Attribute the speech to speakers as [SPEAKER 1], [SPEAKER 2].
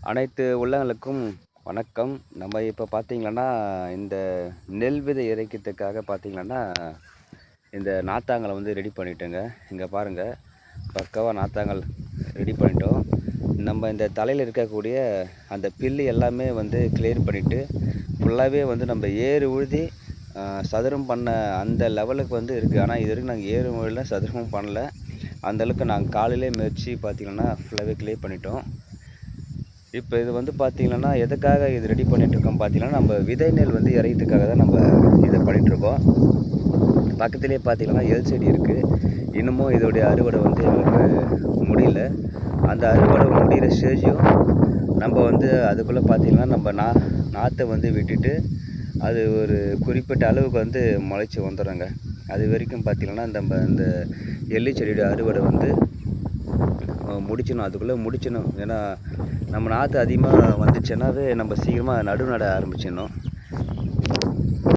[SPEAKER 1] அனைத்து உள்ளங்களுக்கும் வணக்கம். நம்ம இப்போ பார்த்தீங்கன்னா, இந்த நெல் விதை இறைக்கிறதுக்காக பார்த்தீங்கன்னா, இந்த நாத்தாங்கல வந்து ரெடி பண்ணிட்டோங்க. இங்க பாருங்க, பக்காவா நாத்தாங்கல் ரெடி பண்ணிட்டோம். நம்ம இந்த தலையில இருக்கக்கூடிய அந்த பில்லு எல்லாமே வந்து கிளியர் பண்ணிட்டு, ஃபுல்லாவே வந்து நம்ம ஏறு உழுதி சதுரம் பண்ண அந்த லெவலுக்கு வந்து இருக்கு. ஆனா, இதுவரைக்கும் நாங்க ஏறும் உழல, சதுரமும் பண்ணல. அந்த அளவுக்கு நாங்க காலையிலேயே மிதிச்சு பார்த்தீங்கன்னா, ஃபுல்லாவே கிளியர் பண்ணிட்டோம். இப்போ இது வந்து பார்த்தீங்கன்னா, எதுக்காக இது ரெடி பண்ணிட்டுருக்கோம் பார்த்தீங்கன்னா, நம்ம விதை நெல் வந்து இறைக்கிறதுக்காக தான் நம்ம இத பண்ணிட்டுருக்கோம். பக்கத்திலேயே பார்த்தீங்கன்னா, எள் செடி இருக்கு. இன்னமும் இதோடைய அறுவடை வந்து எங்களுக்கு முடியல. அந்த அறுவடை முடியிற ஸ்டேஜையும் நம்ம வந்து அதுக்குள்ள பார்த்தீங்கன்னா, நம்ம நாத்த வந்து விட்டுட்டு, அது ஒரு குறிப்பிட்ட அளவுக்கு வந்து முளைச்சி வந்துருங்க. அது வரைக்கும் பார்த்தீங்கன்னா, இந்த எள்ளு செடியோட அறுவடை வந்து முடிச்சிடணும். அதுக்குள்ளே முடிச்சிடணும். ஏன்னா, நம்ம நாற்று அதிகமாக வந்துச்சுன்னாவே நம்ம சீக்கிரமாக நட ஆரம்பிச்சிடணும்.